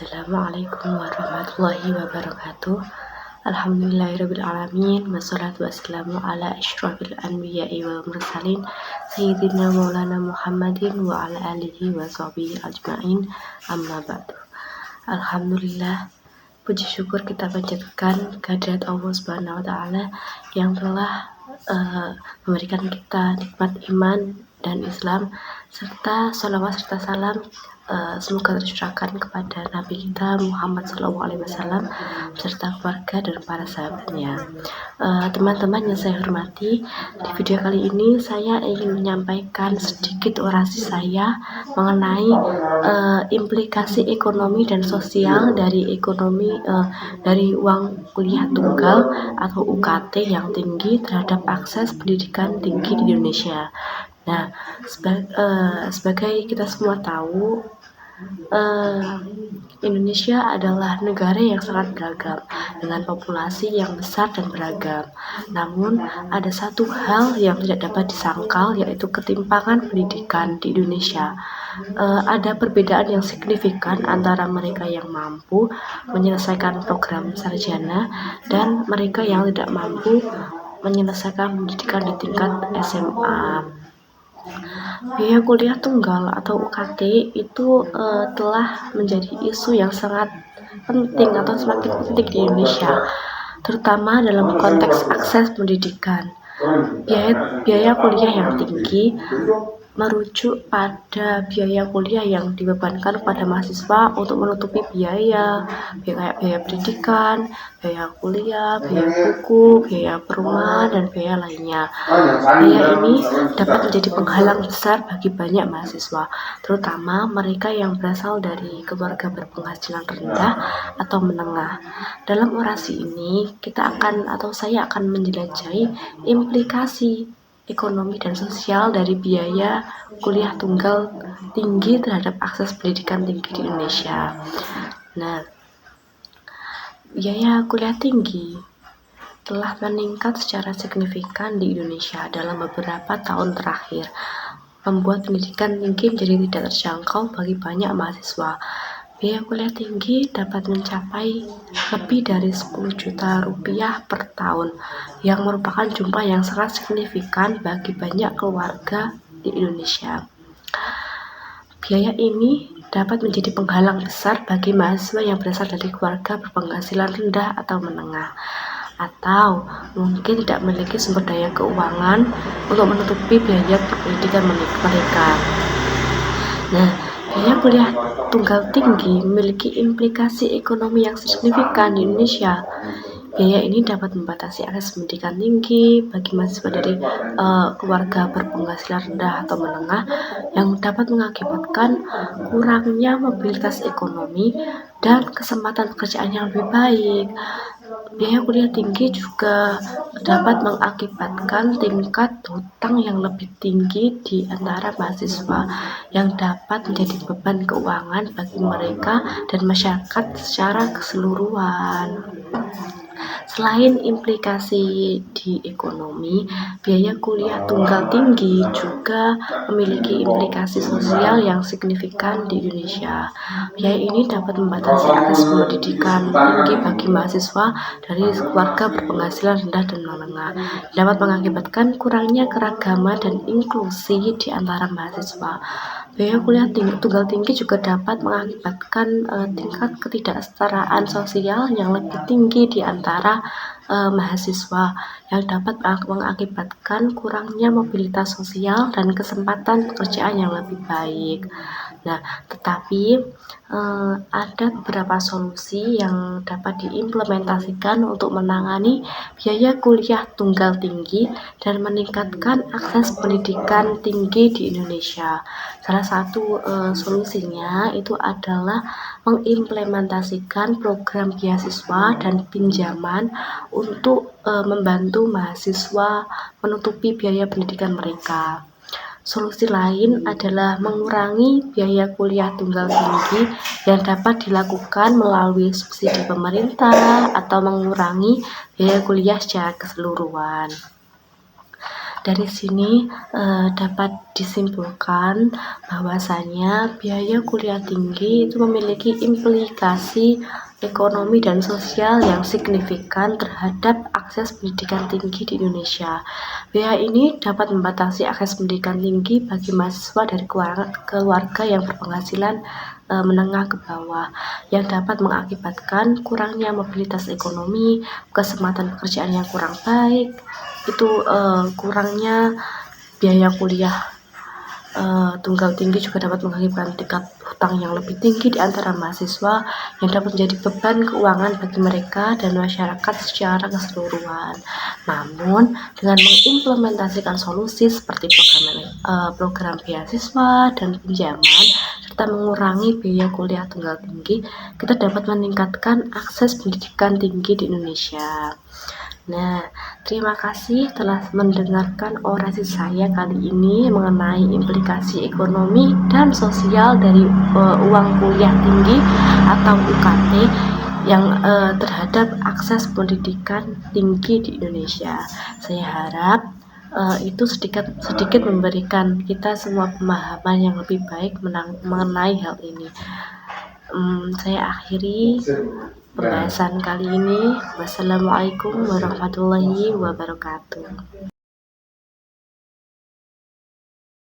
Assalamualaikum warahmatullahi wabarakatuh. Alhamdulillahirrabbilalamin. Wassalatu wassalamu ala asyrafil anbiya'i wal mursalin Sayyidina maulana Muhammadin wa ala alihi wa sahbihi ajma'in. Amma ba'du. Alhamdulillah, puji syukur kita panjatkan kehadirat Allah Subhanahu wa taala yang telah memberikan kita nikmat iman dan Islam, serta salawat serta salam semoga tercurahkan kepada Nabi kita Muhammad SAW beserta keluarga dan para sahabatnya. Teman-teman yang saya hormati, di video kali ini saya ingin menyampaikan sedikit orasi saya mengenai implikasi ekonomi dan sosial dari dari uang kuliah tunggal atau UKT yang tinggi terhadap akses pendidikan tinggi di Indonesia. Nah, sebagai kita semua tahu, Indonesia adalah negara yang sangat beragam dengan populasi yang besar dan beragam. Namun ada satu hal yang tidak dapat disangkal, yaitu ketimpangan pendidikan di Indonesia. Ada perbedaan yang signifikan antara mereka yang mampu menyelesaikan program sarjana dan mereka yang tidak mampu menyelesaikan pendidikan di tingkat SMA. Biaya kuliah tunggal atau UKT itu telah menjadi isu yang sangat penting atau semakin penting di Indonesia, terutama dalam konteks akses pendidikan. Biaya kuliah yang tinggi merujuk pada biaya kuliah yang dibebankan kepada mahasiswa untuk menutupi biaya pendidikan, biaya kuliah, biaya buku, biaya perumahan, dan biaya lainnya. Biaya ini dapat menjadi penghalang besar bagi banyak mahasiswa, terutama mereka yang berasal dari keluarga berpenghasilan rendah atau menengah. Dalam orasi ini, saya akan menjelajahi implikasi ekonomi dan sosial dari biaya kuliah tunggal tinggi terhadap akses pendidikan tinggi di Indonesia. Nah, biaya kuliah tinggi telah meningkat secara signifikan di Indonesia dalam beberapa tahun terakhir, membuat pendidikan tinggi menjadi tidak terjangkau bagi banyak mahasiswa. Biaya kuliah tinggi dapat mencapai lebih dari 10 juta rupiah per tahun, yang merupakan jumlah yang sangat signifikan bagi banyak keluarga di Indonesia. Biaya ini dapat menjadi penghalang besar bagi mahasiswa yang berasal dari keluarga berpenghasilan rendah atau menengah, atau mungkin tidak memiliki sumber daya keuangan untuk menutupi biaya pendidikan mereka. Nah, biaya kuliah tunggal tinggi memiliki implikasi ekonomi yang signifikan di Indonesia. Biaya ini dapat membatasi akses pendidikan tinggi bagi mahasiswa dari keluarga berpenghasilan rendah atau menengah, yang dapat mengakibatkan kurangnya mobilitas ekonomi dan kesempatan pekerjaan yang lebih baik. Biaya kuliah tinggi juga dapat mengakibatkan tingkat hutang yang lebih tinggi di antara mahasiswa, yang dapat menjadi beban keuangan bagi mereka dan masyarakat secara keseluruhan. Selain implikasi di ekonomi, biaya kuliah tunggal tinggi juga memiliki implikasi sosial yang signifikan di Indonesia. Biaya ini dapat membatasi akses pendidikan tinggi bagi mahasiswa dari keluarga berpenghasilan rendah dan menengah, dapat mengakibatkan kurangnya keragaman dan inklusi di antara mahasiswa. Biaya kuliah tunggal tinggi juga dapat mengakibatkan tingkat ketidaksetaraan sosial yang lebih tinggi di antara mahasiswa, yang dapat mengakibatkan kurangnya mobilitas sosial dan kesempatan pekerjaan yang lebih baik. Nah, tetapi ada beberapa solusi yang dapat diimplementasikan untuk menangani biaya kuliah tunggal tinggi dan meningkatkan akses pendidikan tinggi di Indonesia. Salah satu solusinya itu adalah mengimplementasikan program beasiswa dan pinjaman untuk membantu mahasiswa menutupi biaya pendidikan mereka. Solusi lain adalah mengurangi biaya kuliah tunggal tinggi yang dapat dilakukan melalui subsidi pemerintah atau mengurangi biaya kuliah secara keseluruhan. Dari sini dapat disimpulkan bahwasanya biaya kuliah tinggi itu memiliki implikasi ekonomi dan sosial yang signifikan terhadap akses pendidikan tinggi di Indonesia. Biaya ini dapat membatasi akses pendidikan tinggi bagi mahasiswa dari keluarga yang berpenghasilan menengah ke bawah, yang dapat mengakibatkan kurangnya mobilitas ekonomi, kesempatan pekerjaan yang kurang baik, itu kurangnya biaya kuliah tunggal tinggi juga dapat mengakibatkan tingkat hutang yang lebih tinggi di antara mahasiswa, yang dapat menjadi beban keuangan bagi mereka dan masyarakat secara keseluruhan. Namun, dengan mengimplementasikan solusi seperti program beasiswa dan pinjaman, serta mengurangi biaya kuliah tunggal tinggi, kita dapat meningkatkan akses pendidikan tinggi di Indonesia. Nah, terima kasih telah mendengarkan orasi saya kali ini mengenai implikasi ekonomi dan sosial dari uang kuliah tinggi atau UKT yang terhadap akses pendidikan tinggi di Indonesia. Saya harap itu sedikit memberikan kita semua pemahaman yang lebih baik mengenai hal ini. Saya akhiri pembahasan kali ini. Wassalamualaikum warahmatullahi wabarakatuh.